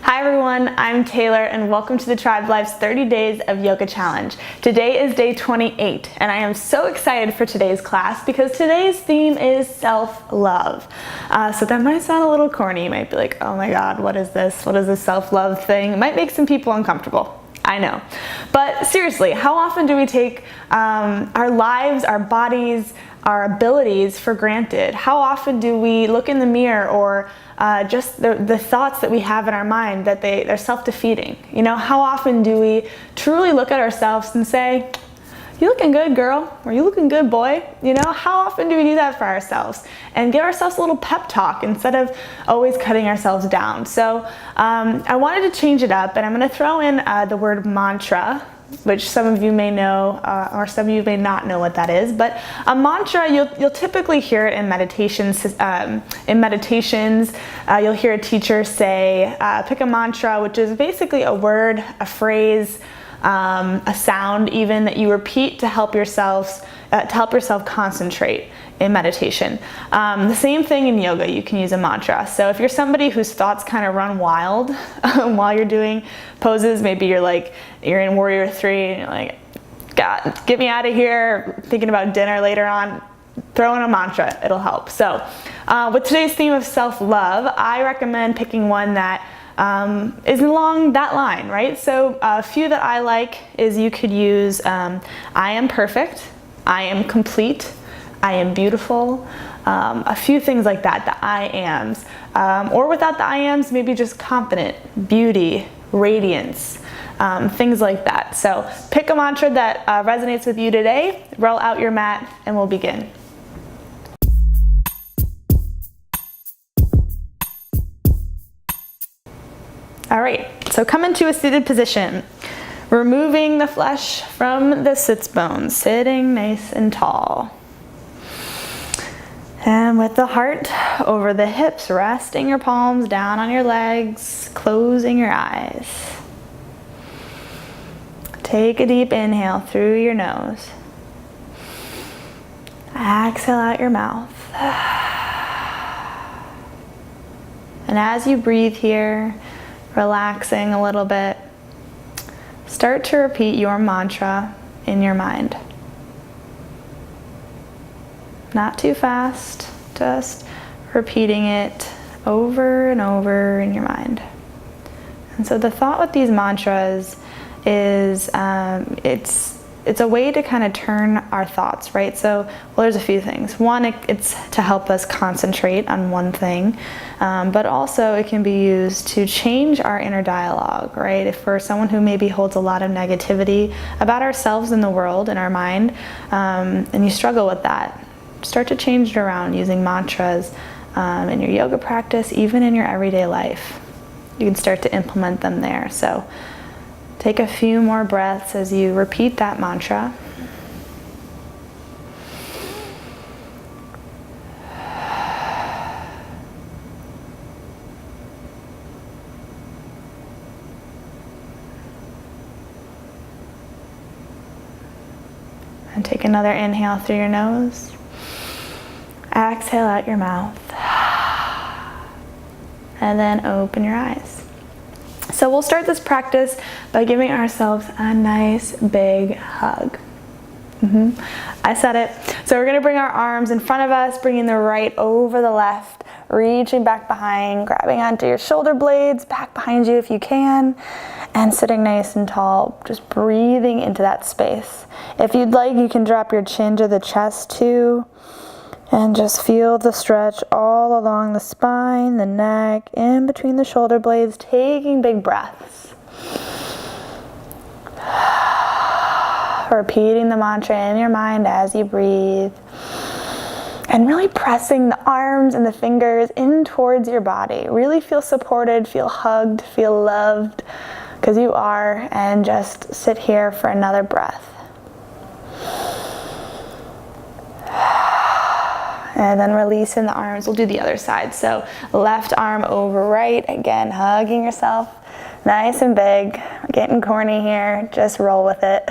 Hi everyone, I'm Taylor and welcome to the Tribe Life's 30 Days of Yoga Challenge. Today is day 28 and I am so excited for today's class because today's theme is self-love. So that might sound a little corny. You might be like, oh my god, what is this? What is this self-love thing? It might make some people uncomfortable. I know. But seriously, how often do we take our lives, our bodies, our abilities for granted? How often do we look in the mirror or just the thoughts that we have in our mind that they're self-defeating? You know, how often do we truly look at ourselves and say, you looking good, girl, or you looking good, boy? You know, how often do we do that for ourselves and give ourselves a little pep talk instead of always cutting ourselves down? So I wanted to change it up, and I'm going to throw in the word mantra, which some of you may know, or some of you may not know what that is. But a mantra, you'll typically hear it in meditations. You'll hear a teacher say, pick a mantra, which is basically a word, a phrase, a sound even that you repeat to help yourself concentrate in meditation. The same thing in yoga, you can use a mantra. So if you're somebody whose thoughts kind of run wild while you're doing poses, maybe you're in Warrior 3 and you're like, God, get me out of here, thinking about dinner later on, throw in a mantra, it'll help. So with today's theme of self-love, I recommend picking one that is along that line, right? So a few that I like is you could use I am perfect, I am complete, I am beautiful, a few things like that, the I ams. Or without the I ams, maybe just confident, beauty, radiance, things like that. So pick a mantra that resonates with you today, roll out your mat, and we'll begin. All right, so come into a seated position, removing the flesh from the sits bones, sitting nice and tall. And with the heart over the hips, resting your palms down on your legs, closing your eyes. Take a deep inhale through your nose. Exhale out your mouth. And as you breathe here, relaxing a little bit, start to repeat your mantra in your mind. Not too fast, just repeating it over and over in your mind. And so the thought with these mantras is it's a way to kind of turn our thoughts, right? So, well, there's a few things. One, it's to help us concentrate on one thing, but also it can be used to change our inner dialogue, right? If we're someone who maybe holds a lot of negativity about ourselves and the world in our mind, and you struggle with that, start to change it around using mantras in your yoga practice, even in your everyday life. You can start to implement them there. So take a few more breaths as you repeat that mantra. And take another inhale through your nose. Exhale out your mouth. And then open your eyes. So we'll start this practice by giving ourselves a nice big hug. I said it. So we're going to bring our arms in front of us, bringing the right over the left, reaching back behind, grabbing onto your shoulder blades, back behind you if you can, and sitting nice and tall, just breathing into that space. If you'd like, you can drop your chin to the chest too, and just feel the stretch all along the spine, the neck, in between the shoulder blades, taking big breaths. Repeating the mantra in your mind as you breathe. And really pressing the arms and the fingers in towards your body. Really feel supported, feel hugged, feel loved, because you are, and just sit here for another breath. And then releasing the arms. We'll do the other side. So left arm over right. Again, hugging yourself nice and big. We're getting corny here. Just roll with it.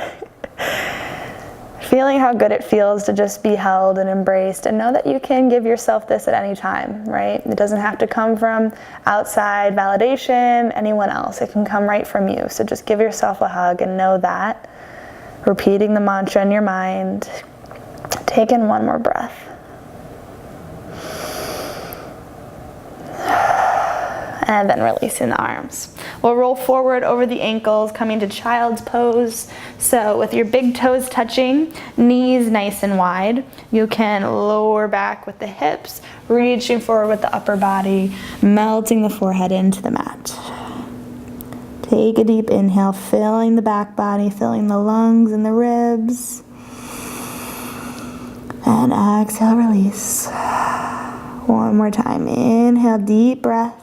feeling how good it feels to just be held and embraced, and know that you can give yourself this at any time, right? It doesn't have to come from outside validation, anyone else. It can come right from you. So just give yourself a hug and know that. Repeating the mantra in your mind. Take in one more breath. And then releasing the arms. We'll roll forward over the ankles, coming to child's pose. So with your big toes touching, knees nice and wide, you can lower back with the hips, reaching forward with the upper body, melting the forehead into the mat. Take a deep inhale, filling the back body, filling the lungs and the ribs. And exhale, release. One more time. Inhale, deep breath.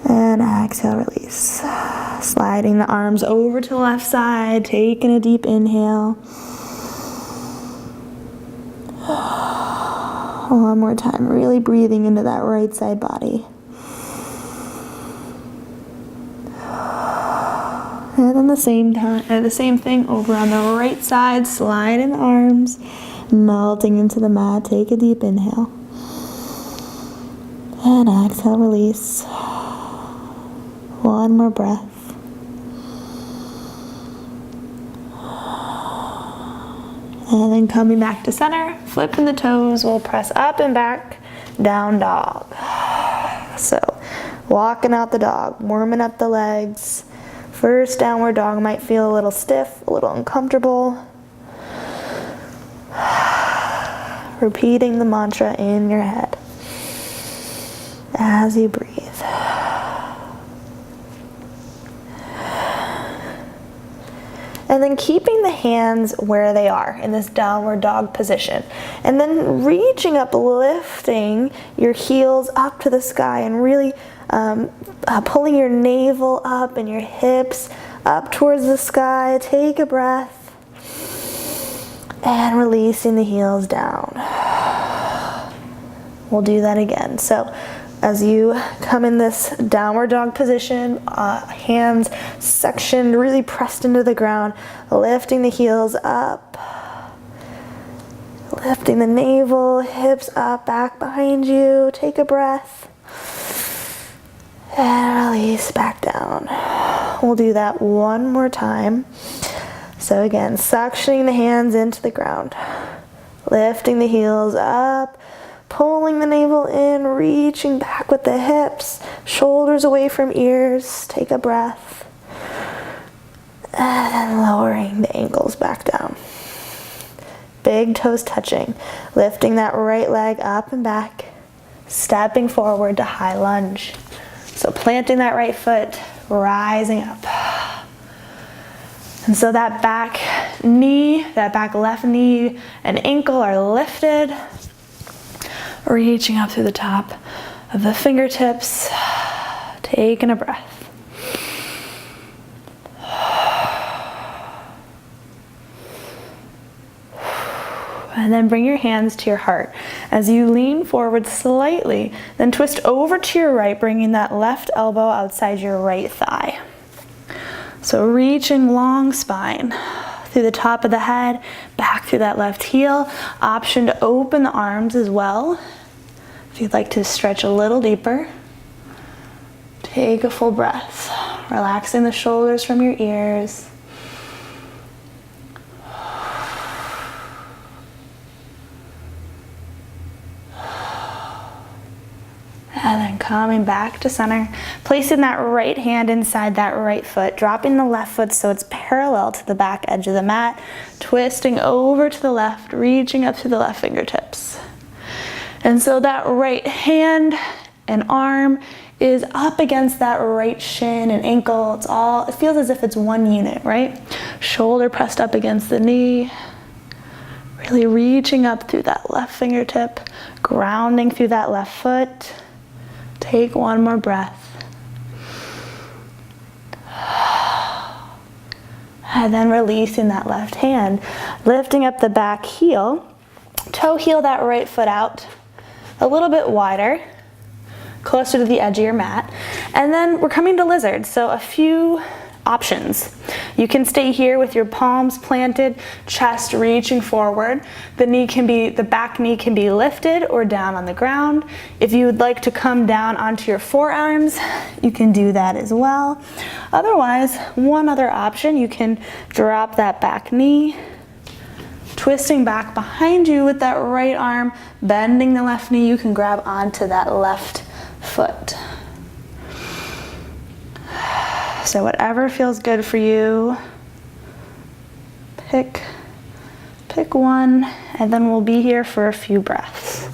And exhale, release. Sliding the arms over to the left side, taking a deep inhale. One more time, really breathing into that right side body. And then the same thing over on the right side, sliding the arms, melting into the mat. Take a deep inhale. And exhale, release. One more breath. And then coming back to center, flipping the toes, we'll press up and back, down dog. So, walking out the dog, warming up the legs. First downward dog might feel a little stiff, a little uncomfortable. Repeating the mantra in your head as you breathe. And then keeping the hands where they are in this downward dog position. And then reaching up, lifting your heels up to the sky and really pulling your navel up and your hips up towards the sky. Take a breath. And releasing the heels down. We'll do that again. So as you come in this downward dog position, hands sectioned, really pressed into the ground, lifting the heels up, lifting the navel, hips up, back behind you. Take a breath and release back down. We'll do that one more time. So again, suctioning the hands into the ground, lifting the heels up, pulling the navel in, reaching back with the hips, shoulders away from ears. Take a breath. And then lowering the ankles back down. Big toes touching, lifting that right leg up and back, stepping forward to high lunge. So planting that right foot, rising up. And so that back knee, that back left knee and ankle are lifted. Reaching up through the top of the fingertips, taking a breath. And then bring your hands to your heart. As you lean forward slightly, then twist over to your right, bringing that left elbow outside your right thigh. So reaching long spine through the top of the head, back through that left heel. Option to open the arms as well. If you'd like to stretch a little deeper, take a full breath, relaxing the shoulders from your ears. And then coming back to center, placing that right hand inside that right foot, dropping the left foot so it's parallel to the back edge of the mat, twisting over to the left, reaching up to the left fingertips. And so that right hand and arm is up against that right shin and ankle. It feels as if it's one unit, right? Shoulder pressed up against the knee. Really reaching up through that left fingertip, grounding through that left foot. Take one more breath. And then releasing that left hand, lifting up the back heel, toe heel that right foot out a little bit wider, closer to the edge of your mat. And then we're coming to lizard. So a few options. You can stay here with your palms planted, chest reaching forward. The back knee can be lifted or down on the ground. If you would like to come down onto your forearms, you can do that as well. Otherwise, one other option, you can drop that back knee, twisting back behind you with that right arm, bending the left knee. You can grab onto that left foot. So whatever feels good for you, pick one, and then we'll be here for a few breaths.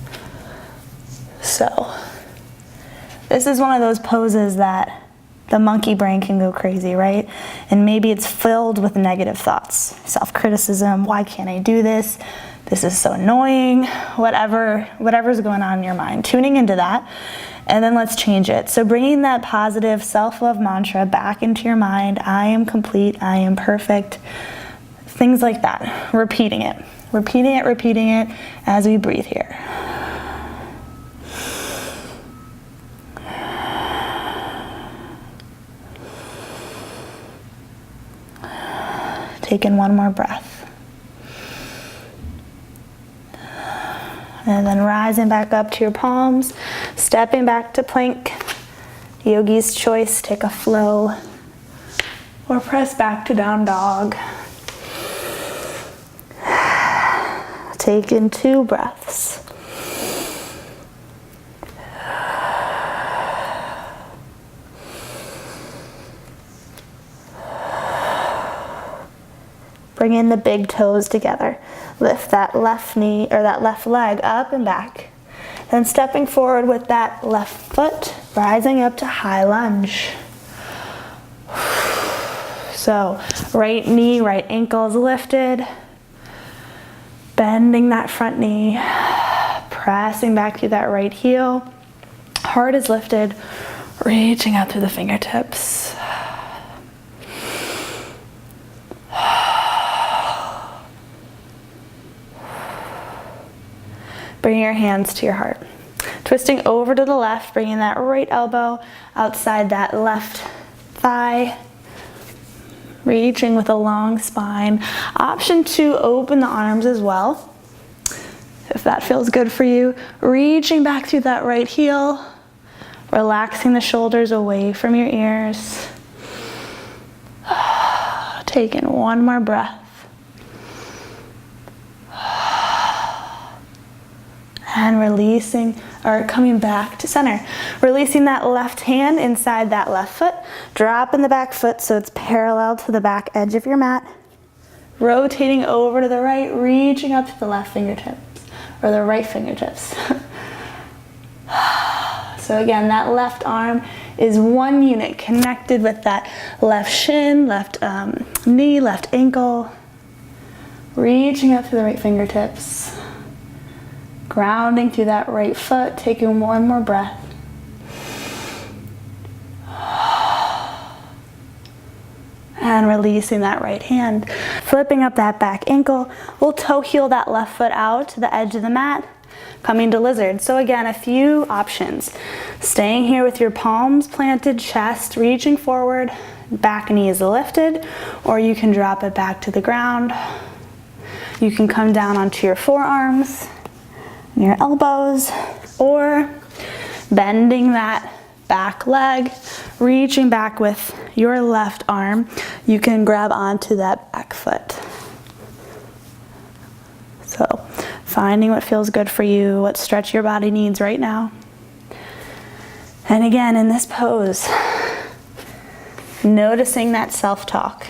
So this is one of those poses that the monkey brain can go crazy, right? And maybe it's filled with negative thoughts, self-criticism, why can't I do this? This is so annoying, whatever's going on in your mind. Tuning into that, and then let's change it. So bringing that positive self-love mantra back into your mind, I am complete, I am perfect, things like that. Repeating it as we breathe here. Take in one more breath. And then rising back up to your palms, stepping back to plank. Yogi's choice, take a flow, or press back to down dog. Take in 2 breaths. Bring in the big toes together. Lift that left knee or that left leg up and back. Then stepping forward with that left foot, rising up to high lunge. So right knee, right ankle is lifted. Bending that front knee, pressing back through that right heel. Heart is lifted, reaching out through the fingertips. Bring your hands to your heart. Twisting over to the left, bringing that right elbow outside that left thigh. Reaching with a long spine. Option 2, open the arms as well, if that feels good for you. Reaching back through that right heel. Relaxing the shoulders away from your ears. Taking one more breath. And releasing, or coming back to center. Releasing that left hand inside that left foot. Dropping the back foot so it's parallel to the back edge of your mat. Rotating over to the right, reaching up to the left fingertips, or the right fingertips. So again, that left arm is one unit connected with that left shin, left knee, left ankle. Reaching up to the right fingertips. Grounding through that right foot, taking one more breath. And releasing that right hand. Flipping up that back ankle. We'll toe heel that left foot out to the edge of the mat, coming to lizard. So again, a few options. Staying here with your palms planted, chest reaching forward, back knee is lifted, or you can drop it back to the ground. You can come down onto your forearms, your elbows, or bending that back leg, reaching back with your left arm. You can grab onto that back foot. So finding what feels good for you, what stretch your body needs right now. And again, in this pose, noticing that self-talk.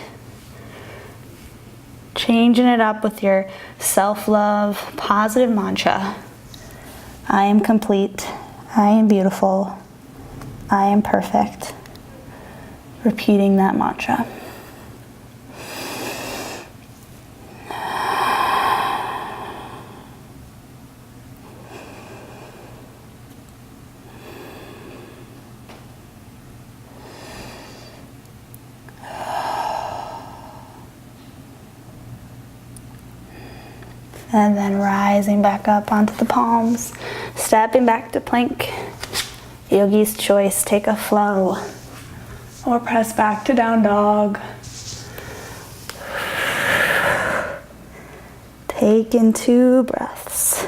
Changing it up with your self-love, positive mantra. I am complete, I am beautiful, I am perfect. Repeating that mantra. And then rising back up onto the palms, stepping back to plank. Yogi's choice, take a flow, Or press back to down dog. Take in 2 breaths.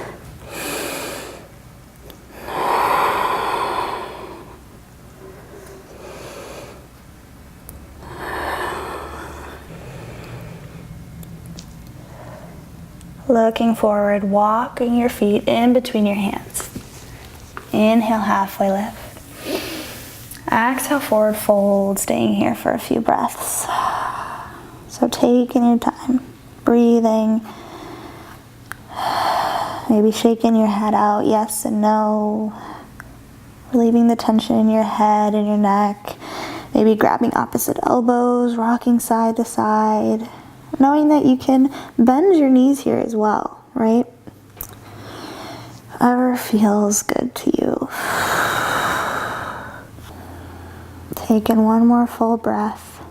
Looking forward, walking your feet in between your hands. Inhale, halfway lift. Exhale, forward fold, staying here for a few breaths. So taking your time, breathing, maybe shaking your head out, yes and no, relieving the tension in your head and your neck, maybe grabbing opposite elbows, rocking side to side, knowing that you can bend your knees here as well, right? Whatever feels good to you. Taking one more full breath.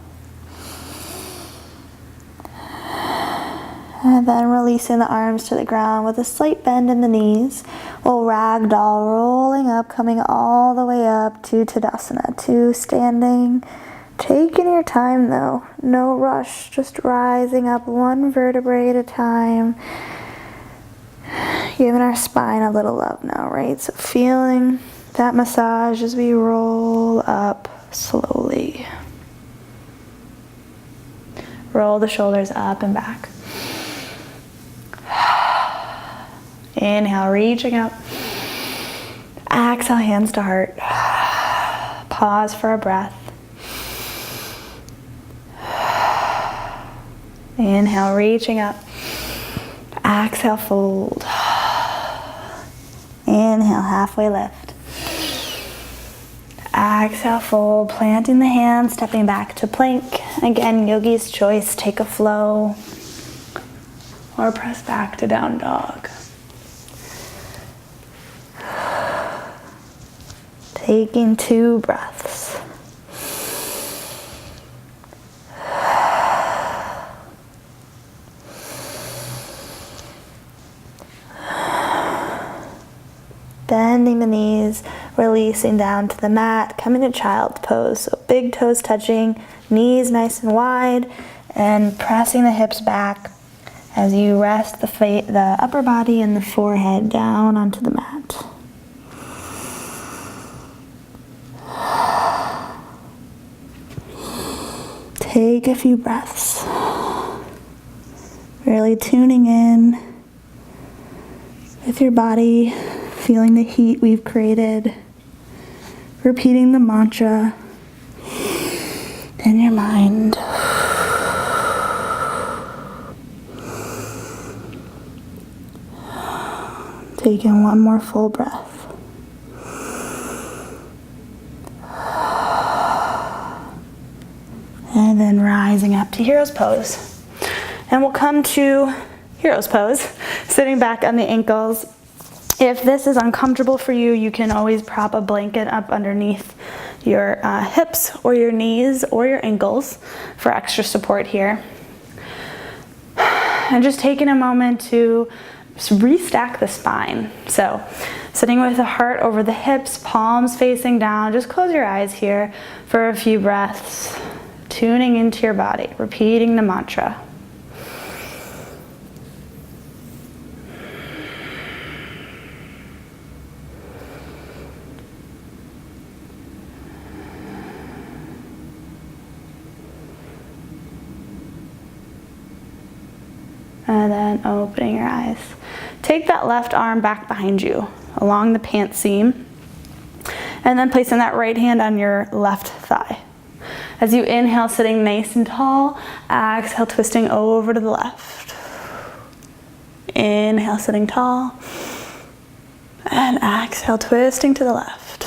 And then releasing the arms to the ground with a slight bend in the knees. We'll ragdoll, rolling up, coming all the way up to Tadasana, to standing. Taking your time though, no rush, just rising up one vertebrae at a time. Giving our spine a little love now, right? So feeling that massage as we roll up slowly. Roll the shoulders up and back. Inhale, reaching up. Exhale, hands to heart. Pause for a breath. Inhale, reaching up. Exhale, fold. Inhale, halfway lift. Exhale, fold, planting the hands, stepping back to plank. Again, yogi's choice, take a flow. Or press back to down dog. Taking 2 breaths. Bending the knees, releasing down to the mat, coming to child's pose. So big toes touching, knees nice and wide, and pressing the hips back as you rest the upper body and the forehead down onto the mat. Take a few breaths. Really tuning in with your body, feeling the heat we've created, repeating the mantra in your mind. Taking one more full breath. And then rising up to hero's pose. And we'll come to hero's pose, sitting back on the ankles. If this is uncomfortable for you, you can always prop a blanket up underneath your hips or your knees or your ankles for extra support here. And just taking a moment to restack the spine. So sitting with the heart over the hips, palms facing down. Just close your eyes here for a few breaths. Tuning into your body, repeating the mantra. And then opening your eyes. Take that left arm back behind you, along the pant seam. And then placing that right hand on your left thigh. As you inhale, sitting nice and tall. Exhale, twisting over to the left. Inhale, sitting tall. And exhale, twisting to the left.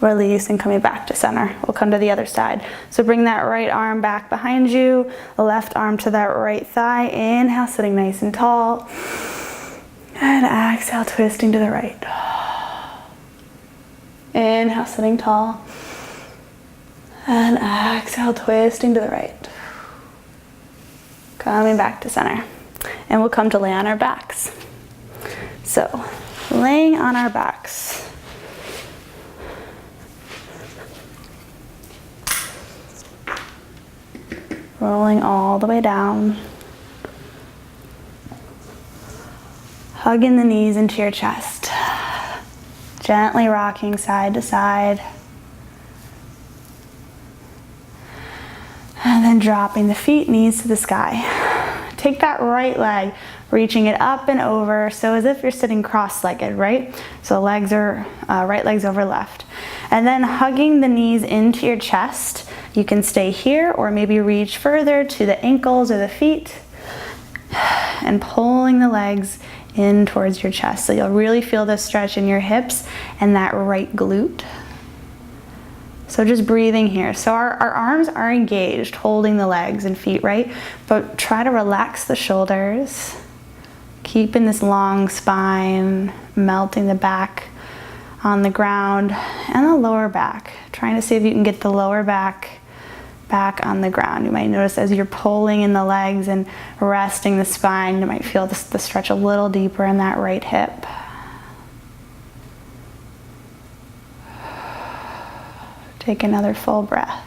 Release and coming back to center. We'll come to the other side. So bring that right arm back behind you, the left arm to that right thigh. Inhale, sitting nice and tall. And exhale, twisting to the right. Inhale, sitting tall. And exhale, twisting to the right. Coming back to center. And we'll come to lay on our backs. So, laying on our backs. rolling all the way down. Hugging the knees into your chest. Gently rocking side to side. And then dropping the feet, knees to the sky. Take that right leg, reaching it up and over, so as if you're sitting cross-legged, right? So legs are, right leg's over left. And then hugging the knees into your chest. You can stay here or maybe reach further to the ankles or the feet. And pulling the legs in towards your chest. So you'll really feel this stretch in your hips and that right glute. So just breathing here. So our arms are engaged, holding the legs and feet, right? But try to relax the shoulders. Keeping this long spine, melting the back on the ground and the lower back. Trying to see if you can get the lower back on the ground. You might notice as you're pulling in the legs and resting the spine, you might feel the stretch a little deeper in that right hip. Take another full breath.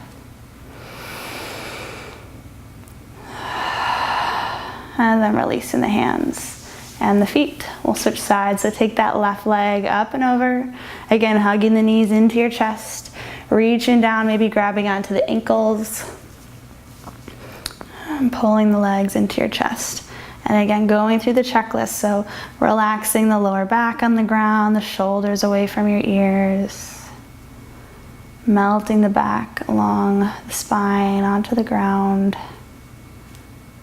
And then releasing the hands and the feet. We'll switch sides. So take that left leg up and over. Again, hugging the knees into your chest. Reaching down, maybe grabbing onto the ankles. And pulling the legs into your chest. And again, going through the checklist. So relaxing the lower back on the ground, the shoulders away from your ears. Melting the back along the spine onto the ground.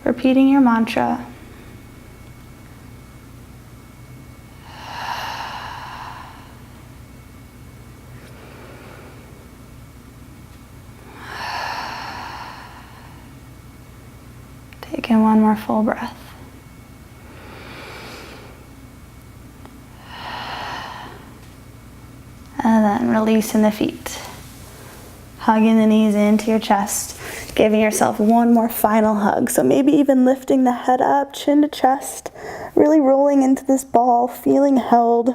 Repeating your mantra. Taking one more full breath. And then releasing the feet. Hugging the knees into your chest. Giving yourself one more final hug. So maybe even lifting the head up, chin to chest. Really rolling into this ball, feeling held.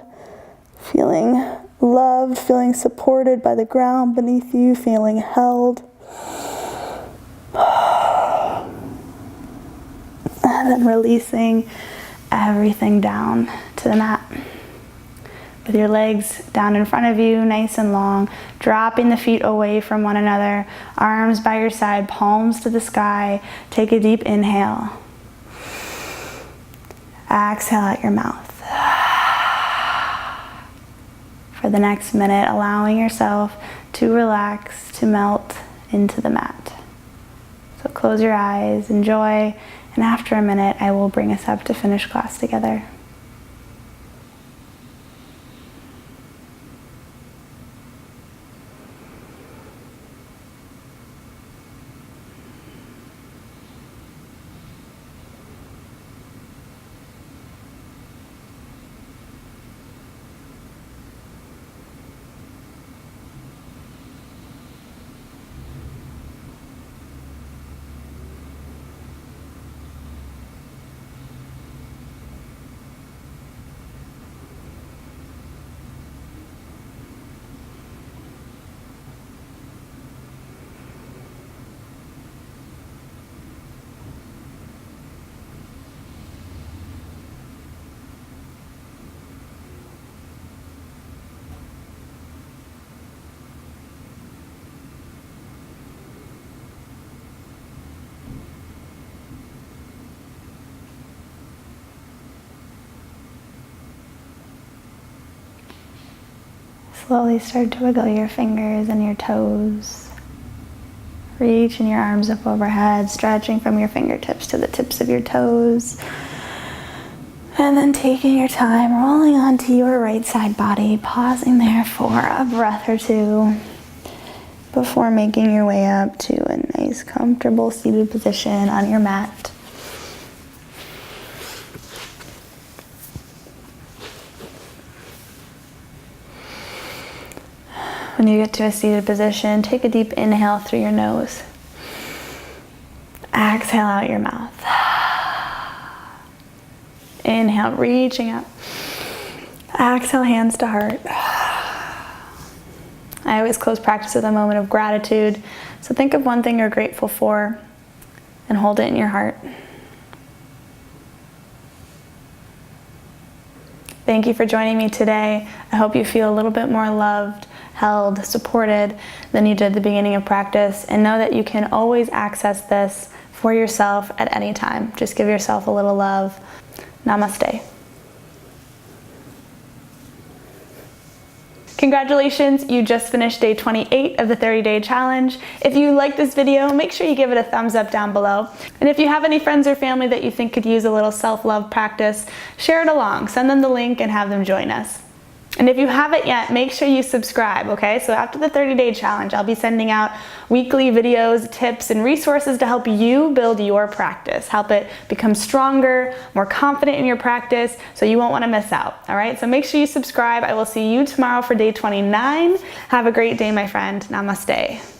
Feeling loved, feeling supported by the ground beneath you, feeling held. And then releasing everything down to the mat. With your legs down in front of you, nice and long, dropping the feet away from one another, arms by your side, palms to the sky. Take a deep inhale. Exhale out your mouth. For the next minute, allowing yourself to relax, to melt into the mat. So close your eyes, enjoy, and after a minute, I will bring us up to finish class together. Slowly start to wiggle your fingers and your toes. Reaching your arms up overhead, stretching from your fingertips to the tips of your toes. And then taking your time, rolling onto your right side body, pausing there for a breath or two before making your way up to a nice, comfortable seated position on your mat. When you get to a seated position, take a deep inhale through your nose. Exhale out your mouth. Inhale, reaching up. Exhale, hands to heart. I always close practice with a moment of gratitude. So think of one thing you're grateful for. and hold it in your heart. Thank you for joining me today. I hope you feel a little bit more loved, held, supported than you did at the beginning of practice, and know that you can always access this for yourself at any time. Just give yourself a little love. Namaste. Congratulations, you just finished day 28 of the 30-day challenge. If you like this video, make sure you give it a thumbs up down below. And if you have any friends or family that you think could use a little self-love practice, share it along. Send them the link and have them join us. And if you haven't yet, make sure you subscribe, okay? So after the 30-day challenge, I'll be sending out weekly videos, tips, and resources to help you build your practice, help it become stronger, more confident in your practice, so you won't want to miss out, all right? So make sure you subscribe. I will see you tomorrow for day 29. Have a great day, my friend. Namaste.